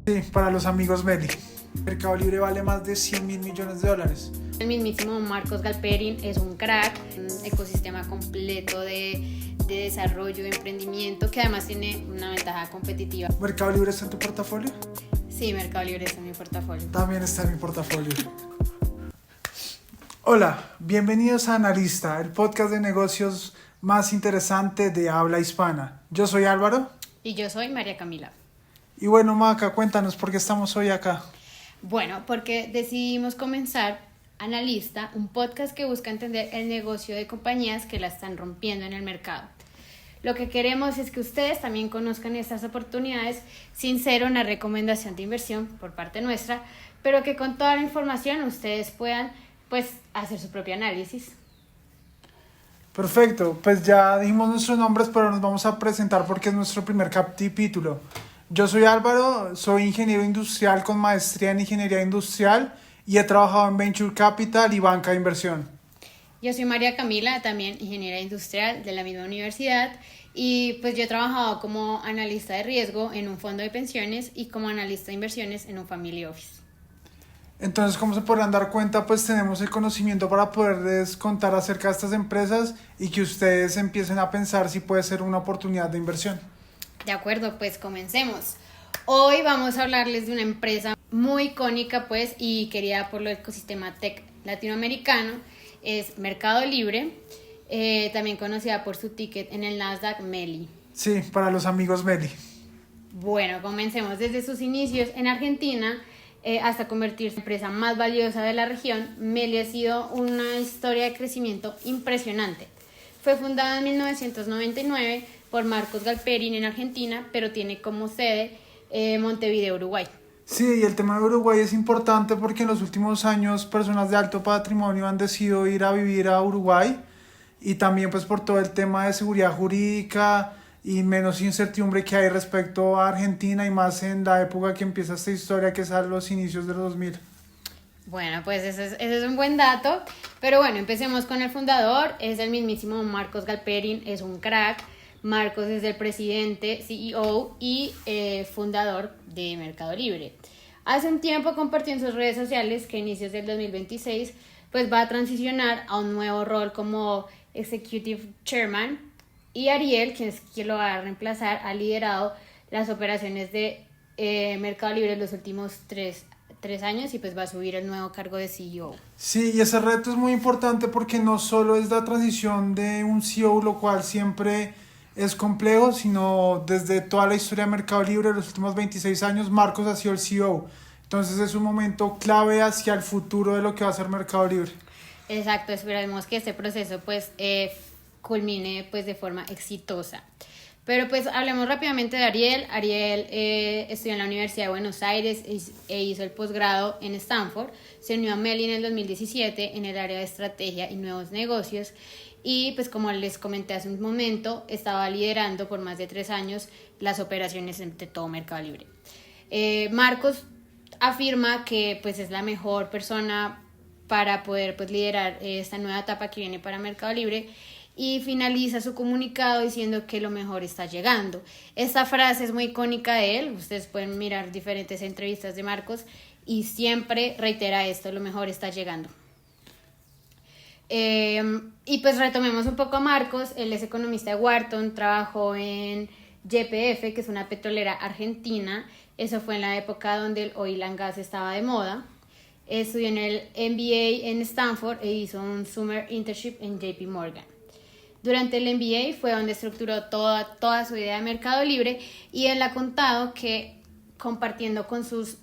Sí, para los amigos Meli. Mercado Libre vale más de 100.000 millones de dólares. El mismísimo Marcos Galperin es un crack, un ecosistema completo de desarrollo, de emprendimiento, que además tiene una ventaja competitiva. ¿Mercado Libre está en tu portafolio? Sí, Mercado Libre está en mi portafolio. También está en mi portafolio. Hola, bienvenidos a Analista, el podcast de negocios más interesante de habla hispana. Yo soy Álvaro. Y yo soy María Camila. Y bueno, Maca, cuéntanos por qué estamos hoy acá. Bueno, porque decidimos comenzar Analista, un podcast que busca entender el negocio de compañías que la están rompiendo en el mercado. Lo que queremos es que ustedes también conozcan estas oportunidades sin ser una recomendación de inversión por parte nuestra, pero que con toda la información ustedes puedan hacer su propio análisis. Perfecto, pues ya dijimos nuestros nombres, pero nos vamos a presentar porque es nuestro primer capítulo. Yo soy Álvaro, soy ingeniero industrial con maestría en ingeniería industrial y he trabajado en Venture Capital y banca de inversión. Yo soy María Camila, también ingeniera industrial de la misma universidad, y pues yo he trabajado como analista de riesgo en un fondo de pensiones y como analista de inversiones en un family office. Entonces, como se podrán dar cuenta, pues tenemos el conocimiento para poderles contar acerca de estas empresas y que ustedes empiecen a pensar si puede ser una oportunidad de inversión. De acuerdo, pues comencemos. Hoy vamos a hablarles de una empresa muy icónica y querida por el ecosistema tech latinoamericano. Es Mercado Libre, también conocida por su ticket en el Nasdaq Meli. Sí, para los amigos Meli. Bueno, comencemos desde sus inicios en Argentina hasta convertirse en la empresa más valiosa de la región. Meli ha sido una historia de crecimiento impresionante. Fue fundada en 1999 por Marcos Galperin en Argentina, pero tiene como sede Montevideo, Uruguay. Sí, y el tema de Uruguay es importante porque en los últimos años personas de alto patrimonio han decidido ir a vivir a Uruguay y también pues por todo el tema de seguridad jurídica y menos incertidumbre que hay respecto a Argentina y más en la época que empieza esta historia que es a los inicios de los 2000. Bueno, pues ese es un buen dato, pero bueno, empecemos con el fundador. Es el mismísimo Marcos Galperin, es un crack. Marcos es el presidente, CEO y fundador de Mercado Libre. Hace un tiempo compartió en sus redes sociales que a inicios del 2026 pues va a transicionar a un nuevo rol como Executive Chairman, y Ariel, quien lo va a reemplazar, ha liderado las operaciones de Mercado Libre en los últimos tres años y pues va a subir el nuevo cargo de CEO. Sí, y ese reto es muy importante porque no solo es la transición de un CEO, lo cual siempre es complejo, sino desde toda la historia de Mercado Libre, los últimos 26 años, Marcos ha sido el CEO. Entonces es un momento clave hacia el futuro de lo que va a ser Mercado Libre. Exacto, esperemos que este proceso culmine de forma exitosa. Pero pues hablemos rápidamente de Ariel. Ariel estudió en la Universidad de Buenos Aires e hizo el posgrado en Stanford. Se unió a Meli en el 2017 en el área de estrategia y nuevos negocios. Y pues como les comenté hace un momento, estaba liderando por más de 3 años las operaciones de todo Mercado Libre. Marcos afirma que pues es la mejor persona para poder liderar esta nueva etapa que viene para Mercado Libre, y finaliza su comunicado diciendo que lo mejor está llegando. Esta frase es muy icónica de él. Ustedes pueden mirar diferentes entrevistas de Marcos y siempre reitera esto: lo mejor está llegando. Y pues retomemos un poco a Marcos. Él es economista de Wharton, trabajó en YPF, que es una petrolera argentina. Eso fue en la época donde el oil and gas estaba de moda. Estudió en el MBA en Stanford e hizo un summer internship en JP Morgan. Durante el MBA fue donde estructuró toda su idea de Mercado Libre, y él ha contado que compartiendo con sus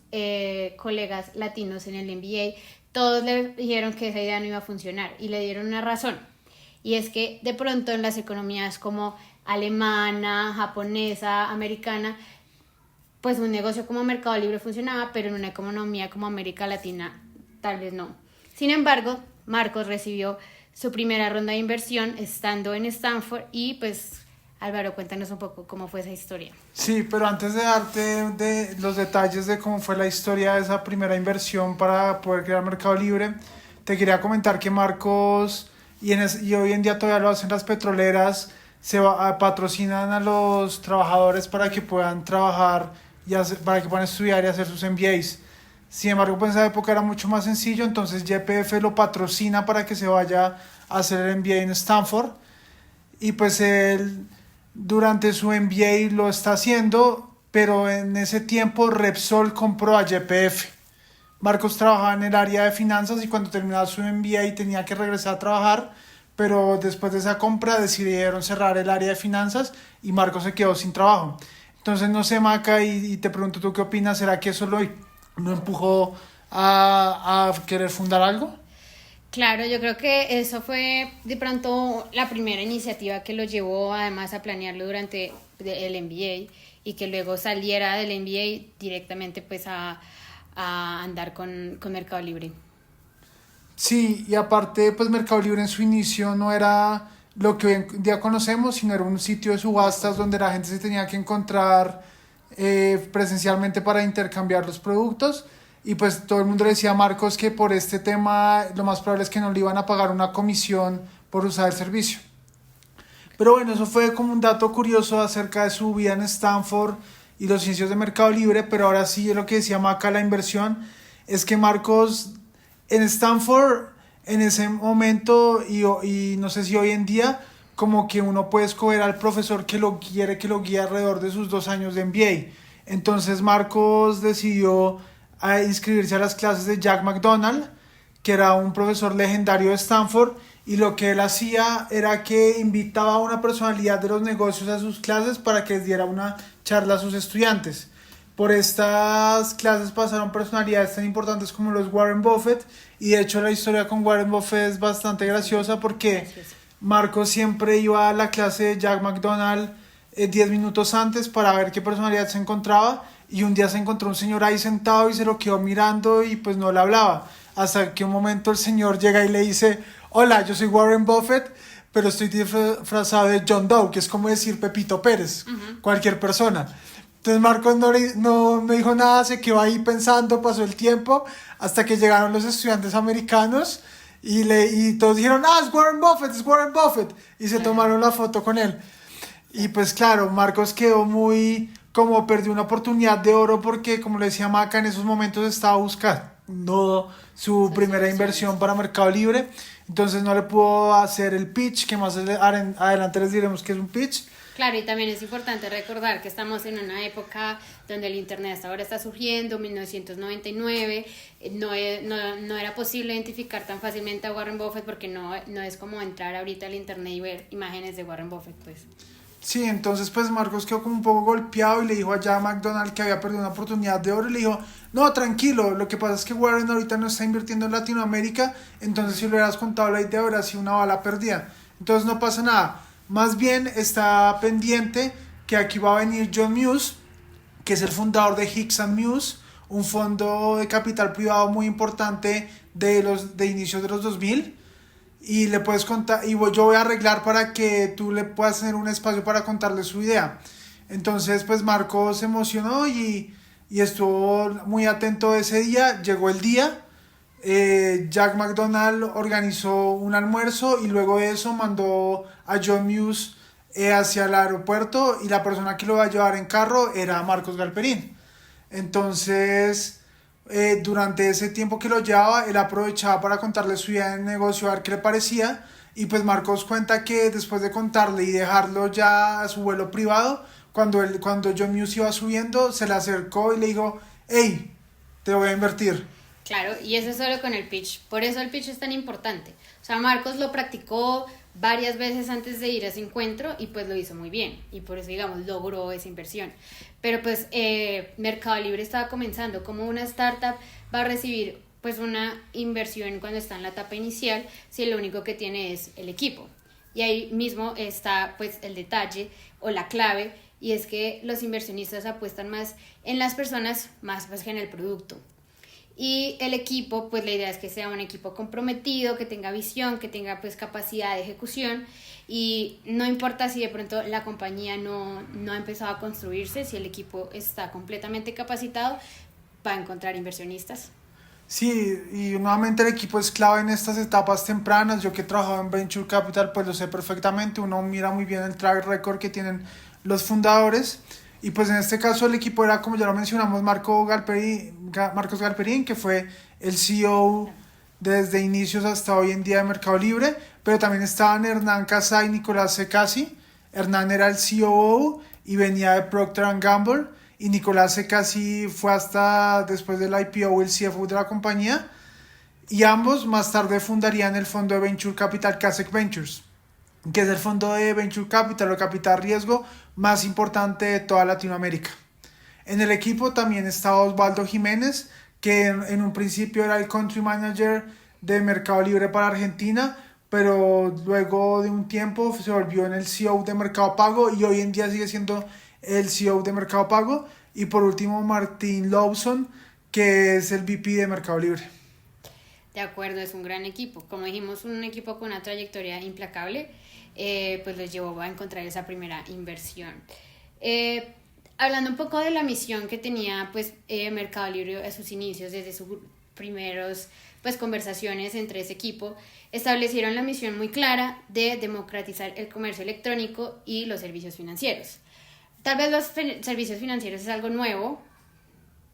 colegas latinos en el MBA, todos le dijeron que esa idea no iba a funcionar y le dieron una razón. Y es que de pronto en las economías como alemana, japonesa, americana, pues un negocio como Mercado Libre funcionaba, pero en una economía como América Latina tal vez no. Sin embargo, Marcos recibió su primera ronda de inversión estando en Stanford y pues Álvaro, cuéntanos un poco cómo fue esa historia. Sí, pero antes de darte de los detalles de cómo fue la historia de esa primera inversión para poder crear Mercado Libre, te quería comentar que Marcos, y hoy en día todavía lo hacen las petroleras, patrocinan a los trabajadores para que puedan trabajar para que puedan estudiar y hacer sus MBAs. Sin embargo, pues en esa época era mucho más sencillo, entonces YPF lo patrocina para que se vaya a hacer el MBA en Stanford. Y pues él durante su MBA lo está haciendo, pero en ese tiempo Repsol compró a YPF. Marcos trabajaba en el área de finanzas y cuando terminaba su MBA tenía que regresar a trabajar, pero después de esa compra decidieron cerrar el área de finanzas y Marcos se quedó sin trabajo. Entonces no sé, Maca, y te pregunto tú qué opinas, ¿será que eso lo empujó a querer fundar algo? Claro, yo creo que eso fue de pronto la primera iniciativa que lo llevó además a planearlo durante el MBA y que luego saliera del MBA directamente pues a andar con Mercado Libre. Sí, y aparte, pues Mercado Libre en su inicio no era lo que hoy en día conocemos, sino era un sitio de subastas donde la gente se tenía que encontrar presencialmente para intercambiar los productos. Y pues todo el mundo le decía a Marcos que por este tema lo más probable es que no le iban a pagar una comisión por usar el servicio. Pero bueno, eso fue como un dato curioso acerca de su vida en Stanford y los inicios de Mercado Libre. Pero ahora sí, lo que decía Maca, la inversión, es que Marcos en Stanford en ese momento y no sé si hoy en día, como que uno puede escoger al profesor que lo quiere, que lo guíe alrededor de sus 2 años de MBA. Entonces Marcos decidió inscribirse a las clases de Jack McDonald, que era un profesor legendario de Stanford, y lo que él hacía era que invitaba a una personalidad de los negocios a sus clases para que les diera una charla a sus estudiantes. Por estas clases pasaron personalidades tan importantes como los Warren Buffett, y de hecho la historia con Warren Buffett es bastante graciosa porque Marcos siempre iba a la clase de Jack McDonald 10 minutos antes para ver qué personalidad se encontraba, y un día se encontró un señor ahí sentado y se lo quedó mirando y pues no le hablaba, hasta que un momento el señor llega y le dice: hola, yo soy Warren Buffett, pero estoy disfrazado de John Doe, que es como decir Pepito Pérez, cualquier persona. Entonces Marcos no dijo nada, se quedó ahí pensando, pasó el tiempo, hasta que llegaron los estudiantes americanos y todos dijeron: es Warren Buffett, es Warren Buffett, y se tomaron la foto con él. Y pues claro, Marcos quedó como perdió una oportunidad de oro porque, como le decía Maca, en esos momentos estaba buscando su primera inversión para Mercado Libre. Entonces no le pudo hacer el pitch, que más adelante les diremos que es un pitch. Claro, y también es importante recordar que estamos en una época donde el Internet hasta ahora está surgiendo, 1999, no era posible identificar tan fácilmente a Warren Buffett porque no es como entrar ahorita al Internet y ver imágenes de Warren Buffett, pues. Sí, entonces pues Marcos quedó como un poco golpeado y le dijo allá a McDonald que había perdido una oportunidad de oro y le dijo: no, tranquilo, lo que pasa es que Warren ahorita no está invirtiendo en Latinoamérica, entonces si le hubieras contado la idea hubiera sido una bala perdida, entonces no pasa nada, más bien está pendiente que aquí va a venir John Muse, que es el fundador de Hicks and Muse, un fondo de capital privado muy importante de inicios de los 2000, y le puedes contar, y yo voy a arreglar para que tú le puedas tener un espacio para contarle su idea. Entonces pues Marcos se emocionó y estuvo muy atento ese día. Llegó el día, Jack McDonald organizó un almuerzo y luego de eso mandó a John Muse hacia el aeropuerto, y la persona que lo iba a llevar en carro era Marcos Galperín. Entonces durante ese tiempo que lo llevaba, él aprovechaba para contarle su idea de negocio, a ver qué le parecía. Y pues Marcos cuenta que después de contarle y dejarlo ya a su vuelo privado, cuando John Muse iba subiendo, se le acercó y le dijo: hey, te voy a invertir. Claro, y eso es solo con el pitch. Por eso el pitch es tan importante. O sea, Marcos lo practicó varias veces antes de ir a ese encuentro y pues lo hizo muy bien. Y por eso, digamos, logró esa inversión. Pero pues Mercado Libre estaba comenzando. Como una startup va a recibir pues una inversión cuando está en la etapa inicial si lo único que tiene es el equipo? Y ahí mismo está pues el detalle o la clave, y es que los inversionistas apuestan más en las personas más que en el producto. Y el equipo, pues la idea es que sea un equipo comprometido, que tenga visión, que tenga pues capacidad de ejecución, y no importa si de pronto la compañía no ha empezado a construirse, si el equipo está completamente capacitado, va a encontrar inversionistas. Sí, y nuevamente el equipo es clave en estas etapas tempranas. Yo que he trabajado en Venture Capital pues lo sé perfectamente, uno mira muy bien el track record que tienen los fundadores. Y pues en este caso el equipo era, como ya lo mencionamos, Marcos Galperín, que fue el CEO desde inicios hasta hoy en día de Mercado Libre, pero también estaban Hernán Casá y Nicolás Secasi. Hernán era el COO y venía de Procter Gamble, y Nicolás Secasi fue hasta después del IPO el CFO de la compañía, y ambos más tarde fundarían el fondo de Venture Capital Kasek Ventures, que es el fondo de Venture Capital o capital riesgo más importante de toda Latinoamérica. En el equipo también estaba Osvaldo Jiménez, que en un principio era el Country Manager de Mercado Libre para Argentina, pero luego de un tiempo se volvió en el CEO de Mercado Pago y hoy en día sigue siendo el CEO de Mercado Pago. Y por último, Martín Lawson, que es el VP de Mercado Libre. De acuerdo, es un gran equipo. Como dijimos, un equipo con una trayectoria implacable, pues los llevó a encontrar esa primera inversión. Hablando un poco de la misión que tenía pues, Mercado Libre a sus inicios, desde sus primeros pues, conversaciones entre ese equipo, establecieron la misión muy clara de democratizar el comercio electrónico y los servicios financieros. Tal vez los servicios financieros es algo nuevo,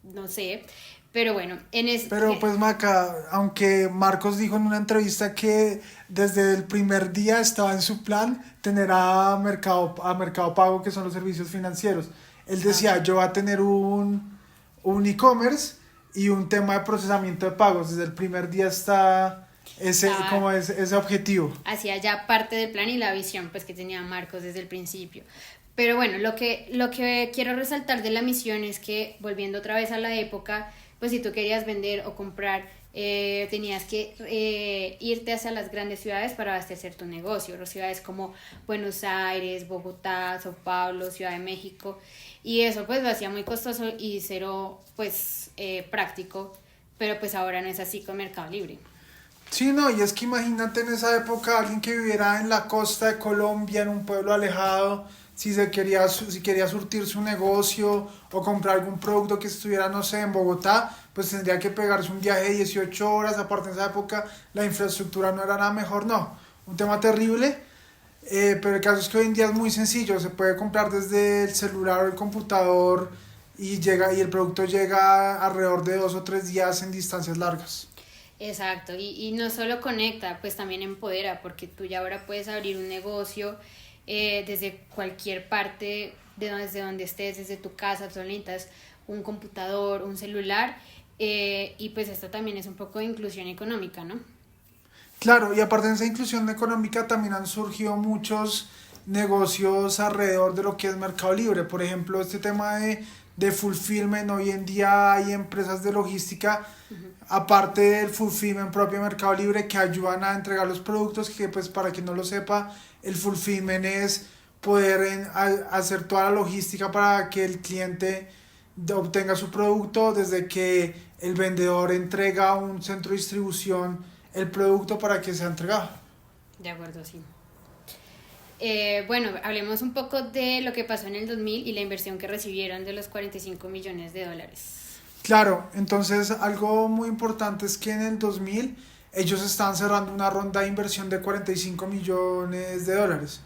no sé, pero bueno, Pero pues Maca, aunque Marcos dijo en una entrevista que desde el primer día estaba en su plan tener a Mercado Pago, que son los servicios financieros. Él decía, yo voy a tener un e-commerce y un tema de procesamiento de pagos. Desde el primer día está ese objetivo. Hacía ya parte del plan y la visión pues, que tenía Marcos desde el principio. Pero bueno, lo que quiero resaltar de la misión es que, volviendo otra vez a la época, pues si tú querías vender o comprar, tenías que irte hacia las grandes ciudades para abastecer tu negocio. Las ciudades como Buenos Aires, Bogotá, Sao Paulo, Ciudad de México. Y eso pues lo hacía muy costoso y cero pues práctico, pero pues ahora no es así con Mercado Libre. Sí, no, y es que imagínate en esa época alguien que viviera en la costa de Colombia, en un pueblo alejado, si quería surtir su negocio o comprar algún producto que estuviera, no sé, en Bogotá, pues tendría que pegarse un viaje de 18 horas, aparte en esa época la infraestructura no era nada mejor, no, un tema terrible, pero el caso es que hoy en día es muy sencillo, se puede comprar desde el celular o el computador y el producto llega alrededor de 2 o 3 días en distancias largas. Exacto, y no solo conecta, pues también empodera, porque tú ya ahora puedes abrir un negocio desde cualquier parte, desde donde estés, desde tu casa, tú necesitas un computador, un celular, y pues esto también es un poco de inclusión económica, ¿no? Claro, y aparte de esa inclusión económica también han surgido muchos negocios alrededor de lo que es Mercado Libre. Por ejemplo, este tema de fulfillment, hoy en día hay empresas de logística, aparte del fulfillment propio de Mercado Libre, que ayudan a entregar los productos, que pues para quien no lo sepa, el fulfillment es poder hacer toda la logística para que el cliente obtenga su producto desde que el vendedor entrega a un centro de distribución el producto para que sea entregado. De acuerdo, sí. Bueno, hablemos un poco de lo que pasó en el 2000 y la inversión que recibieron de los 45 millones de dólares. Claro, entonces algo muy importante es que en el 2000 ellos estaban cerrando una ronda de inversión de 45 millones de dólares.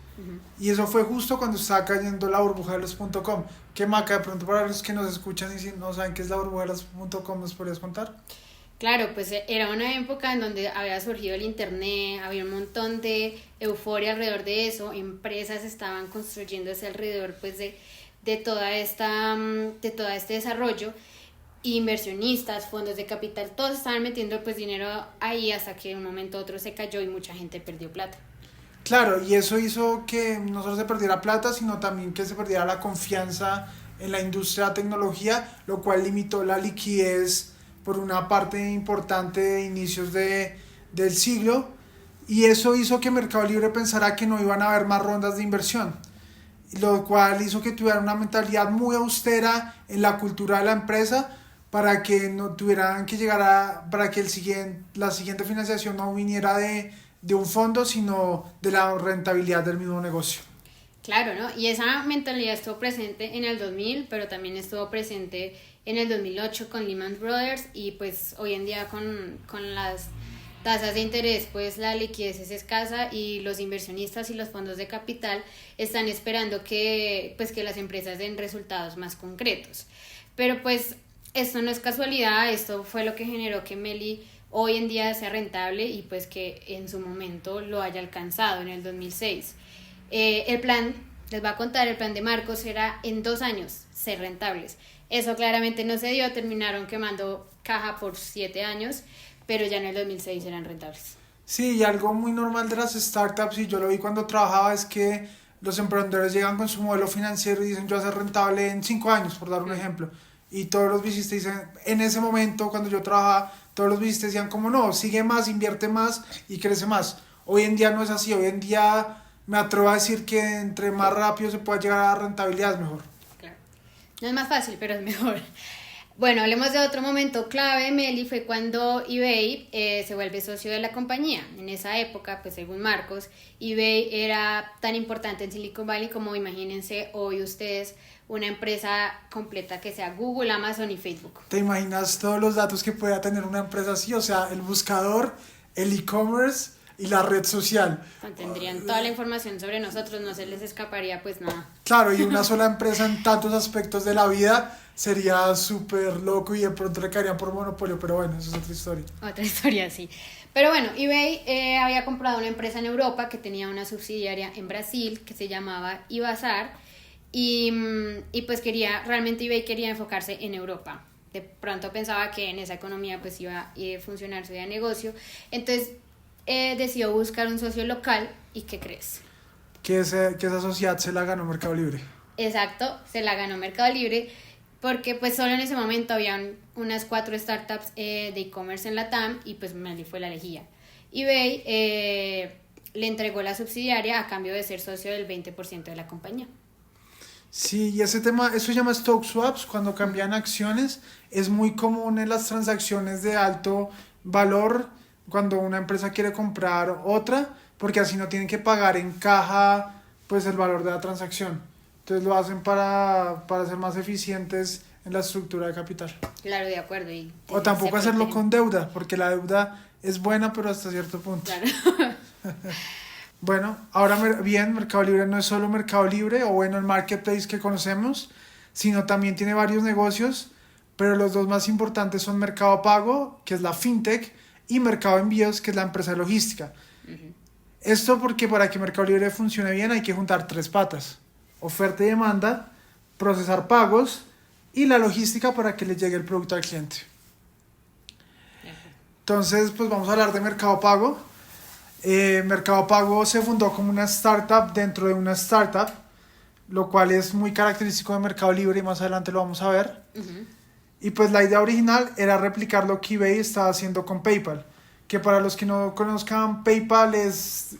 Y eso fue justo cuando estaba cayendo la burbuja de los .com. ¿Qué, Maca? De pronto para los que nos escuchan y si no saben qué es la burbuja de los .com, ¿nos podrías contar? Claro, pues era una época en donde había surgido el internet, había un montón de euforia alrededor de eso, empresas estaban construyéndose alrededor pues de todo este desarrollo, inversionistas, fondos de capital, todos estaban metiendo pues dinero ahí hasta que de un momento a otro se cayó y mucha gente perdió plata. Claro, y eso hizo que no solo se perdiera plata, sino también que se perdiera la confianza en la industria de la tecnología, lo cual limitó la liquidez por una parte importante de inicios del siglo, y eso hizo que Mercado Libre pensara que no iban a haber más rondas de inversión, lo cual hizo que tuvieran una mentalidad muy austera en la cultura de la empresa para que no tuvieran que para que la siguiente financiación no viniera de un fondo, sino de la rentabilidad del mismo negocio. Claro, ¿no? Y esa mentalidad estuvo presente en el 2000, pero también estuvo presente en el 2008 con Lehman Brothers y pues hoy en día con tasas de interés, pues la liquidez es escasa y los inversionistas y los fondos de capital están esperando que, pues, que las empresas den resultados más concretos. Pero pues esto no es casualidad, esto fue lo que generó que Meli hoy en día sea rentable y pues que en su momento lo haya alcanzado en el 2006. El plan, les voy a contar, el plan de Marcos era en 2 años ser rentables. Eso claramente no se dio, terminaron quemando caja por 7 años, pero ya en el 2006 eran rentables. Sí, y algo muy normal de las startups, y yo lo vi cuando trabajaba, es que los emprendedores llegan con su modelo financiero y dicen yo voy a ser rentable en 5 años, por dar un ejemplo. Y todos los VCs te dicen, en ese momento cuando yo trabajaba, todos los VCs decían como no, sigue más, invierte más y crece más. Hoy en día no es así, hoy en día me atrevo a decir que entre más rápido se pueda llegar a la rentabilidad es mejor. Claro. No es más fácil, pero es mejor. Bueno, hablemos de otro momento clave, Meli, fue cuando eBay se vuelve socio de la compañía. En esa época, pues según Marcos, eBay era tan importante en Silicon Valley como, imagínense hoy ustedes, una empresa completa que sea Google, Amazon y Facebook. ¿Te imaginas todos los datos que pueda tener una empresa así? O sea, el buscador, el e-commerce y la red social. Tendrían toda la información sobre nosotros, no se les escaparía pues nada. Claro, y una sola empresa en tantos aspectos de la vida sería súper loco y de pronto le caerían por monopolio, pero bueno, eso es otra historia. Otra historia, sí. Pero bueno, eBay había comprado una empresa en Europa que tenía una subsidiaria en Brasil que se llamaba Ibazar y pues realmente eBay quería enfocarse en Europa. De pronto pensaba que en esa economía pues iba a funcionar su idea de negocio. Entonces decidió buscar un socio local y ¿qué crees? Que esa sociedad se la ganó Mercado Libre. Exacto, se la ganó Mercado Libre porque pues solo en ese momento habían unas 4 startups de e-commerce en la TAM y pues Meli fue la elegida. eBay le entregó la subsidiaria a cambio de ser socio del 20% de la compañía. Sí, y ese tema, eso se llama stock swaps, cuando cambian acciones, es muy común en las transacciones de alto valor cuando una empresa quiere comprar otra, porque así no tienen que pagar en caja pues el valor de la transacción. Entonces lo hacen para ser más eficientes en la estructura de capital. Claro, de acuerdo. O tampoco hacerlo con deuda, porque la deuda es buena, pero hasta cierto punto. Claro. Bueno, ahora bien, Mercado Libre no es solo Mercado Libre o bueno, el marketplace que conocemos, sino también tiene varios negocios, pero los dos más importantes son Mercado Pago, que es la fintech, y Mercado Envíos, que es la empresa de logística. Uh-huh. Esto porque para que Mercado Libre funcione bien hay que juntar 3 patas: oferta y demanda, procesar pagos y la logística para que le llegue el producto al cliente. Entonces, pues vamos a hablar de Mercado Pago. Mercado Pago se fundó como una startup dentro de una startup, lo cual es muy característico de Mercado Libre y más adelante lo vamos a ver. Uh-huh. Y pues la idea original era replicar lo que eBay estaba haciendo con PayPal, que para los que no conozcan, PayPal es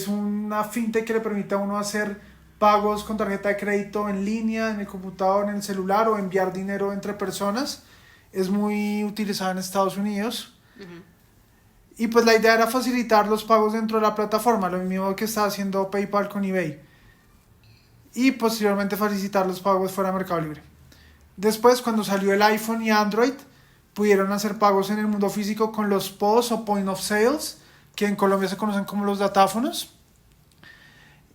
una fintech que le permite a uno hacer pagos con tarjeta de crédito en línea, en el computador, en el celular o enviar dinero entre personas. Es muy utilizada en Estados Unidos. Uh-huh. Y pues la idea era facilitar los pagos dentro de la plataforma, lo mismo que estaba haciendo PayPal con eBay. Y posteriormente facilitar los pagos fuera de Mercado Libre. Después, cuando salió el iPhone y Android, pudieron hacer pagos en el mundo físico con los POS o Point of Sales, que en Colombia se conocen como los datáfonos.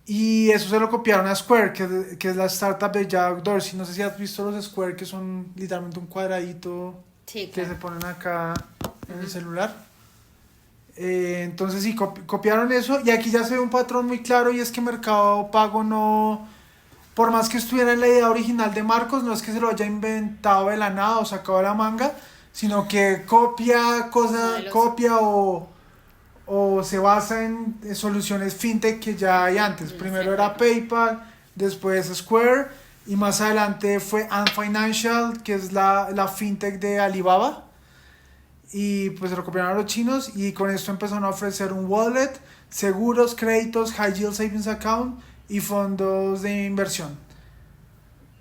Y eso se lo copiaron a Square, que es la startup de Jack Dorsey. No sé si has visto los Square, que son literalmente un cuadradito, sí, claro, que se ponen acá en el celular. Entonces sí, copiaron eso y aquí ya se ve un patrón muy claro, y es que Mercado Pago no, por más que estuviera en la idea original de Marcos, no es que se lo haya inventado de la nada o sacado de la manga, sino que copia cosas, copia o se basa en soluciones fintech que ya hay antes. Primero era PayPal, después Square y más adelante fue Ant Financial, que es la fintech de Alibaba. Y pues se lo copiaron a los chinos y con esto empezaron a ofrecer un wallet, seguros, créditos, high yield savings account y fondos de inversión.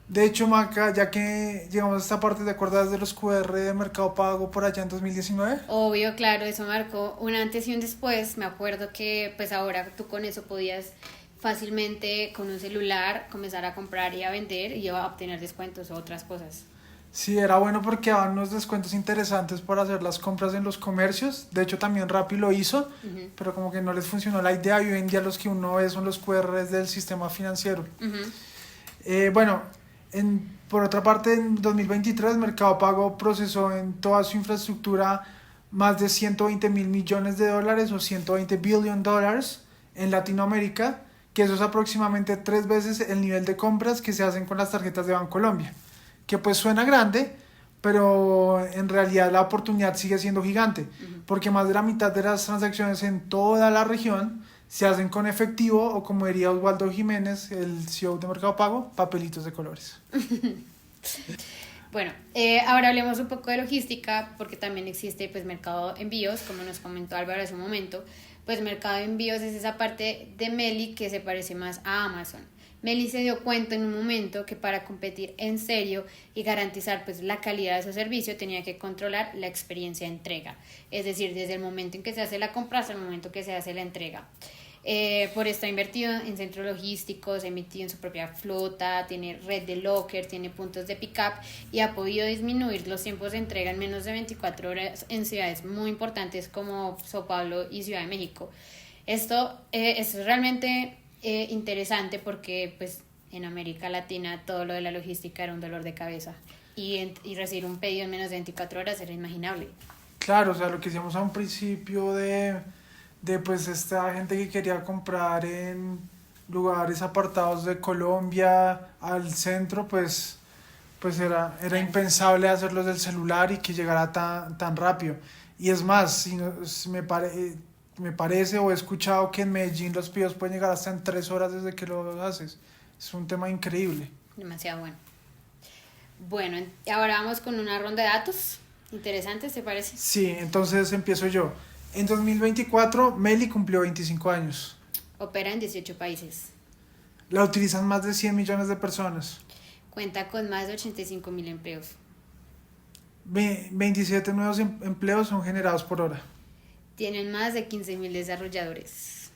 De hecho, Maca, ya que llegamos a esta parte, ¿te acuerdas de los QR de Mercado Pago por allá en 2019? Obvio, claro, eso marcó un antes y un después. Me acuerdo que pues ahora tú con eso podías fácilmente con un celular comenzar a comprar y a vender y a obtener descuentos o otras cosas. Sí, era bueno porque daban unos descuentos interesantes para hacer las compras en los comercios. De hecho, también Rappi lo hizo, Ujú, pero como que no les funcionó la idea y hoy en día los que uno ve son los QRs del sistema financiero. ujú. Bueno, por otra parte, en 2023 Mercado Pago procesó en toda su infraestructura más de 120.000 millones de dólares o 120 billion dollars en Latinoamérica, que eso es aproximadamente 3 veces el nivel de compras que se hacen con las tarjetas de Bancolombia, que pues suena grande, pero en realidad la oportunidad sigue siendo gigante, porque más de la mitad de las transacciones en toda la región se hacen con efectivo o, como diría Osvaldo Jiménez, el CEO de Mercado Pago, papelitos de colores. Bueno, ahora hablemos un poco de logística, porque también existe pues Mercado Envíos, como nos comentó Álvaro hace un momento. Pues Mercado Envíos es esa parte de Meli que se parece más a Amazon. Meli se dio cuenta en un momento que para competir en serio y garantizar pues la calidad de su servicio tenía que controlar la experiencia de entrega, es decir, desde el momento en que se hace la compra hasta el momento que se hace la entrega. Por esto ha invertido en centros logísticos, ha emitido en su propia flota, tiene red de locker, tiene puntos de pick-up y ha podido disminuir los tiempos de entrega en menos de 24 horas en ciudades muy importantes como Sao Paulo y Ciudad de México. Esto es realmente interesante porque pues en América Latina todo lo de la logística era un dolor de cabeza y recibir un pedido en menos de 24 horas era inimaginable. Claro, o sea, lo que decíamos a un principio de pues esta gente que quería comprar en lugares apartados de Colombia al centro, pues era impensable hacerlos del celular y que llegara tan rápido. Y es más, si me parece o he escuchado que en Medellín los pedidos pueden llegar hasta en 3 horas desde que los haces. Es un tema increíble. Demasiado bueno. Bueno, ahora vamos con una ronda de datos interesantes, ¿te parece? Sí, entonces empiezo yo. En 2024, Meli cumplió 25 años. Opera en 18 países. La utilizan más de 100 millones de personas. Cuenta con más de 85.000 empleos. 27 nuevos empleos son generados por hora. Tienen más de 15.000 desarrolladores.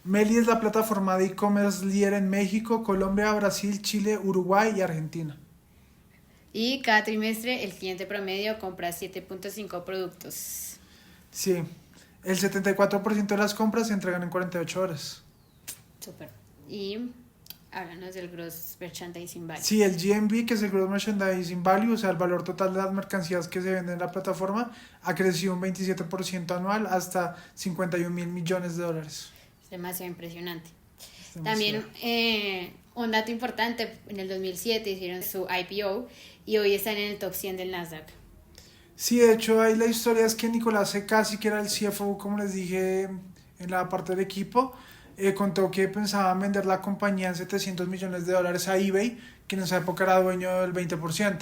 Meli es la plataforma de e-commerce líder en México, Colombia, Brasil, Chile, Uruguay y Argentina. Y cada trimestre el cliente promedio compra 7.5 productos. Sí, el 74% de las compras se entregan en 48 horas. Súper. Y háblanos del Gross Merchandising Value. Sí, el GMV, que es el Gross Merchandising Value, o sea, el valor total de las mercancías que se venden en la plataforma, ha crecido un 27% anual hasta 51.000 millones de dólares. Es demasiado impresionante. Es demasiado. También un dato importante, en el 2007 hicieron su IPO y hoy están en el top 100 del Nasdaq. Sí, de hecho, ahí la historia es que Nicolás Casi, que era el CFO, como les dije, en la parte del equipo, contó que pensaban vender la compañía en 700 millones de dólares a eBay, que en esa época era dueño del 20%.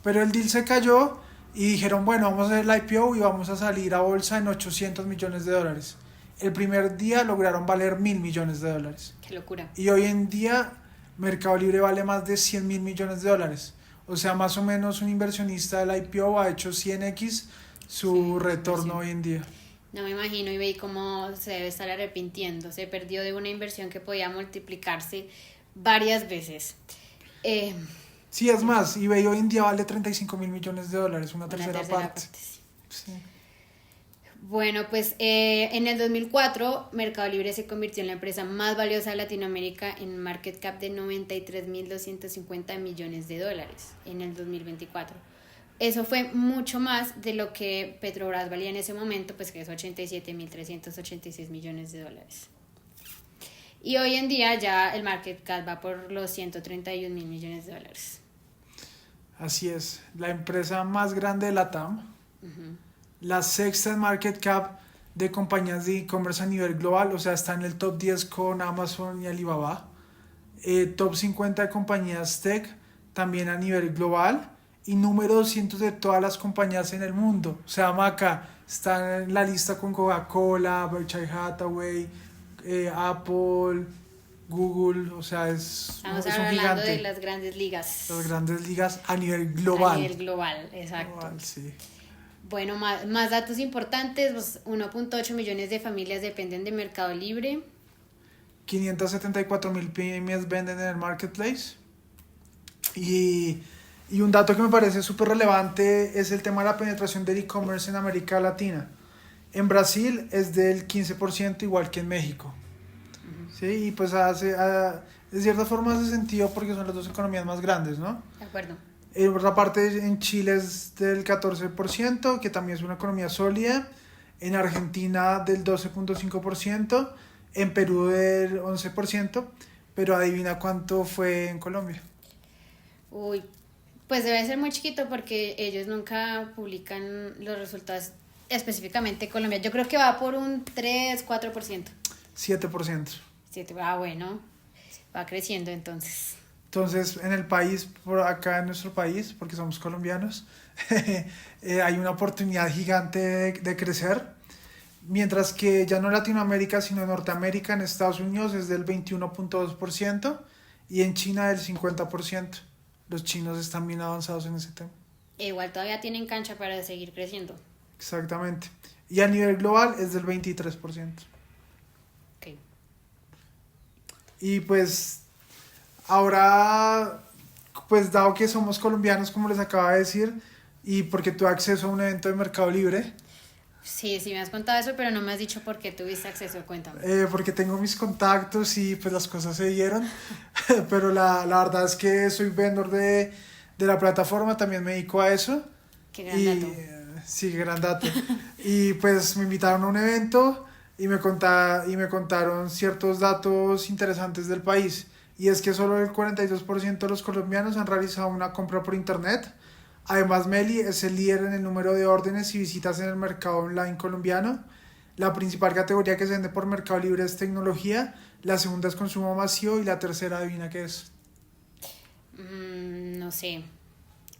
Pero el deal se cayó y dijeron, bueno, vamos a hacer el IPO y vamos a salir a bolsa en 800 millones de dólares. El primer día lograron valer 1.000 millones de dólares. Qué locura. Y hoy en día Mercado Libre vale más de 100.000 millones de dólares. O sea, más o menos un inversionista del IPO ha hecho 100x su Sí, retorno sí. hoy en día. No me imagino y veí cómo se debe estar arrepintiendo. Se perdió de una inversión que podía multiplicarse varias veces. Eh, Sí, es más, eBay hoy en día vale 35.000 millones de dólares, una una tercera tercera parte. parte, sí. Sí. Bueno, pues en el 2004 Mercado Libre se convirtió en la empresa más valiosa de Latinoamérica en un market cap de 93.250 millones de dólares en el 2024. Eso fue mucho más de lo que Petrobras valía en ese momento, pues que es 87.386 millones de dólares. Y hoy en día ya el market cap va por los 131.000 millones de dólares. Así es, la empresa más grande de la TAM, la sexta en market cap de compañías de e-commerce a nivel global, o sea, está en el top 10 con Amazon y Alibaba. Top 50 de compañías tech, también a nivel global. Y número 200 de todas las compañías en el mundo. O sea, Maca está en la lista con Coca-Cola, Berkshire Hathaway, Apple, Google. O sea, Estamos es un hablando gigante. de las grandes ligas. Las grandes ligas a nivel global. A nivel global, exacto. Global, sí. Bueno, más datos importantes, pues 1.8 millones de familias dependen de Mercado Libre. 574.000 pymes venden en el marketplace. Y Y un dato que me parece súper relevante es el tema de la penetración del e-commerce en América Latina. En Brasil es del 15%, igual que en México. ¿Sí? Y pues de cierta forma hace sentido porque son las dos economías más grandes, ¿no? De acuerdo. Otra parte en Chile es del 14%, que también es una economía sólida. En Argentina del 12.5%. En Perú del 11%. Pero adivina cuánto fue en Colombia. Uy, pues debe ser muy chiquito porque ellos nunca publican los resultados específicamente de Colombia. Yo creo que va por un 3-4%. 7%. Bueno, va creciendo entonces. Entonces, en el país, por acá en nuestro país, porque somos colombianos, hay una oportunidad gigante de crecer. Mientras que ya no en Latinoamérica, sino en Norteamérica, en Estados Unidos es del 21.2% y en China del 50%. Los chinos están bien avanzados en ese tema. Igual todavía tienen cancha para seguir creciendo. Exactamente. Y a nivel global es del 23%. Ok. Y pues ahora, pues dado que somos colombianos, como les acaba de decir, y porque tuve acceso a un evento de Mercado Libre, Sí, me has contado eso, pero no me has dicho por qué tuviste acceso. Cuéntame. porque tengo mis contactos y pues las cosas se dieron, pero la verdad es que soy vendor de la plataforma, también me dedico a eso. Qué gran dato. Sí, gran dato. Y pues me invitaron a un evento y me contaron ciertos datos interesantes del país. Y es que solo el 42% de los colombianos han realizado una compra por internet. Además, Meli es el líder en el número de órdenes y visitas en el mercado online colombiano. La principal categoría que se vende por Mercado Libre es tecnología, la segunda es consumo masivo y la tercera, adivina qué es. No sé,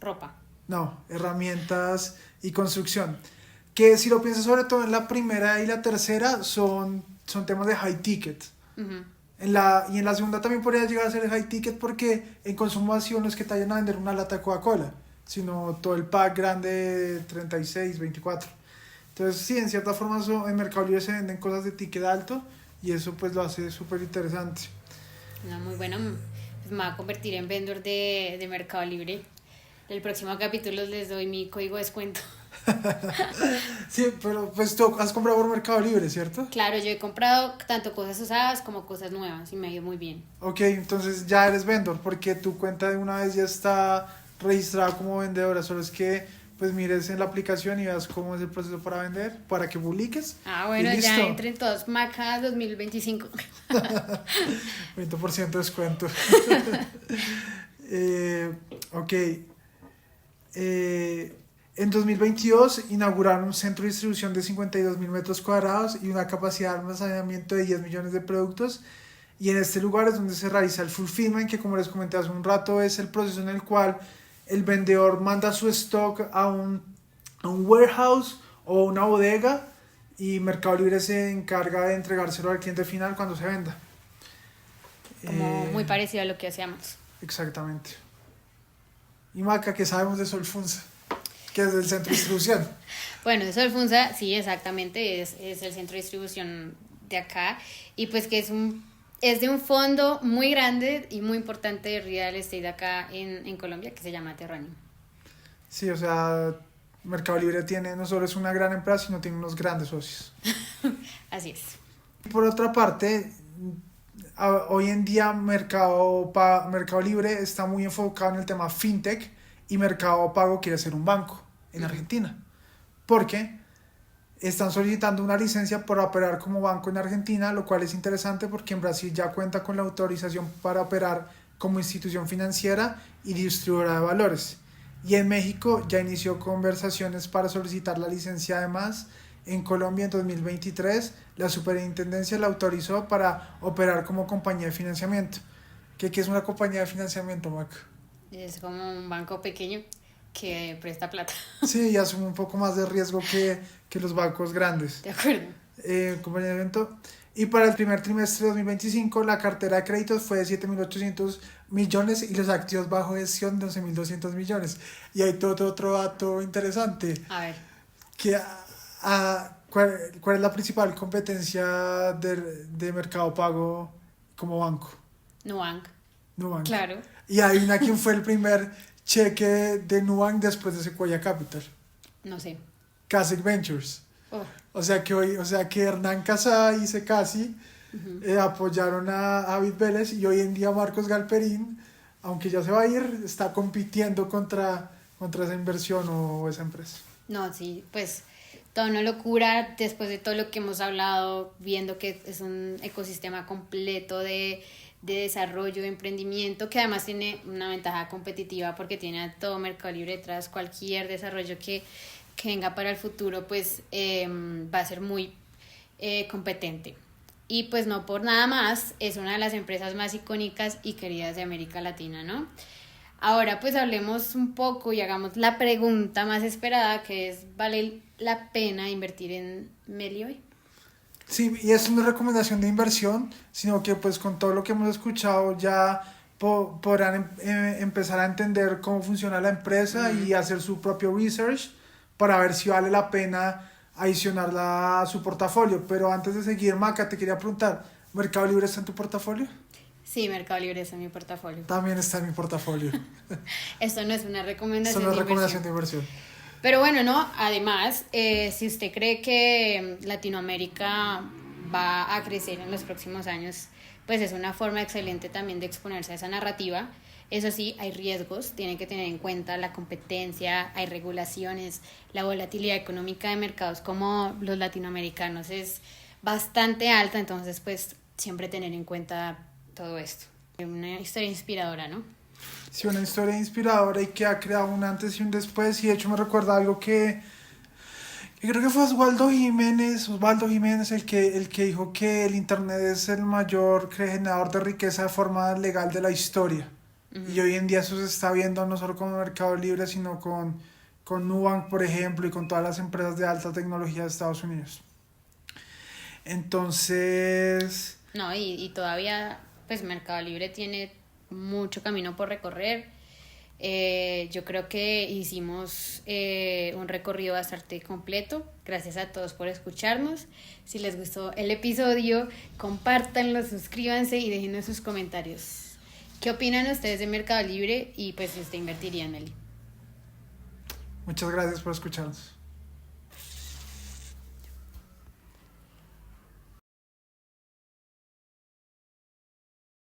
ropa. No, herramientas y construcción. Que si lo piensas sobre todo en la primera y la tercera son temas de high ticket. Uh-huh. Y en la segunda también podría llegar a ser high ticket porque en consumo masivo no es que te vayan a vender una lata de Coca-Cola, sino todo el pack grande de 36, 24. Entonces sí, en cierta forma en Mercado Libre se venden cosas de ticket alto y eso pues lo hace súper interesante. No, muy bueno. Pues me voy a convertir en vendor de Mercado Libre. El próximo capítulo les doy mi código de descuento. Sí, pero pues tú has comprado por Mercado Libre, ¿cierto? Claro, yo he comprado tanto cosas usadas como cosas nuevas y me ha ido muy bien. Ok, entonces ya eres vendor porque tu cuenta de una vez ya está registrada como vendedora, solo es que pues mires en la aplicación y veas cómo es el proceso para vender, para que publiques. Bueno, y listo. ya entren todos. Maca 2025. 20% de descuento. Ok. En 2022 inauguraron un centro de distribución de 52.000 metros cuadrados y una capacidad de almacenamiento de 10 millones de productos. Y en este lugar es donde se realiza el fulfillment, que como les comenté hace un rato es el proceso en el cual el vendedor manda su stock a un warehouse o una bodega y Mercado Libre se encarga de entregárselo al cliente final cuando se venda. Como muy parecido a lo que hacíamos. Exactamente. Y Maca, ¿qué sabemos de Solfunsa? Que es del centro de distribución. Bueno, Solfunsa, sí, exactamente, es el centro de distribución de acá y pues que es de un fondo muy grande y muy importante de real estate acá en Colombia que se llama Terranium. Sí, o sea, Mercado Libre no solo es una gran empresa, sino tiene unos grandes socios. Así es. Por otra parte, hoy en día Mercado Libre está muy enfocado en el tema fintech y Mercado Pago quiere ser un banco en Argentina. Porque están solicitando una licencia para operar como banco en Argentina, lo cual es interesante porque en Brasil ya cuenta con la autorización para operar como institución financiera y distribuidora de valores. Y en México ya inició conversaciones para solicitar la licencia. Además, en Colombia en 2023 la superintendencia la autorizó para operar como compañía de financiamiento. ¿Qué es una compañía de financiamiento, Mac? Es como un banco pequeño que presta plata. Sí, y asume un poco más de riesgo que los bancos grandes. De acuerdo. Compañía de evento. Y para el primer trimestre de 2025 la cartera de créditos fue de 7.800 millones y los activos bajo gestión de 11.200 millones. Y hay todo otro dato interesante. A ver. ¿Cuál es la principal competencia de Mercado Pago como banco? Nubank. Nubank. Claro. Y adivina quién fue el primer cheque de Nubank después de Sequoia Capital, No sé. Kasek Ventures. Oh, O sea que Hernán Casá y Secasi apoyaron a David Vélez, y hoy en día Marcos Galperín, aunque ya se va a ir, está compitiendo contra esa inversión o esa empresa. no, sí, pues toda una locura después de todo lo que hemos hablado, viendo que es un ecosistema completo de desarrollo, de emprendimiento, que además tiene una ventaja competitiva porque tiene a todo Mercado Libre detrás. Cualquier desarrollo que venga para el futuro, pues va a ser muy competente. Y pues no por nada más, es una de las empresas más icónicas y queridas de América Latina, ¿no? Ahora pues hablemos un poco y hagamos la pregunta más esperada, que es, ¿vale la pena invertir en Meli hoy? Sí, y eso no es recomendación de inversión, sino que pues con todo lo que hemos escuchado ya podrán empezar a entender cómo funciona la empresa y hacer su propio research para ver si vale la pena adicionarla a su portafolio. Pero antes de seguir, Maca, te quería preguntar, ¿Mercado Libre está en tu portafolio? Sí, Mercado Libre está en mi portafolio. También está en mi portafolio. Esto no es una Esto recomendación no es de recomendación inversión. de inversión. Pero bueno, ¿no? Además, si usted cree que Latinoamérica va a crecer en los próximos años, pues es una forma excelente también de exponerse a esa narrativa. Eso sí, hay riesgos, tienen que tener en cuenta la competencia, hay regulaciones, la volatilidad económica de mercados como los latinoamericanos es bastante alta, entonces pues siempre tener en cuenta todo esto. Una historia inspiradora, ¿no? Sí, una historia inspiradora y que ha creado un antes y un después. Y de hecho me recuerda algo que creo que fue Osvaldo Jiménez el que dijo que el Internet es el mayor generador de riqueza de forma legal de la historia. Y hoy en día eso se está viendo no solo con el Mercado Libre, sino con Nubank, por ejemplo, y con todas las empresas de alta tecnología de Estados Unidos. Entonces, No, y todavía pues Mercado Libre tiene mucho camino por recorrer. Yo creo que hicimos un recorrido bastante completo. Gracias a todos por escucharnos. Si les gustó el episodio, compártanlo, suscríbanse y déjenos sus comentarios. ¿Qué opinan ustedes de Mercado Libre? Y pues si usted invertiría en él. muchas gracias por escucharnos.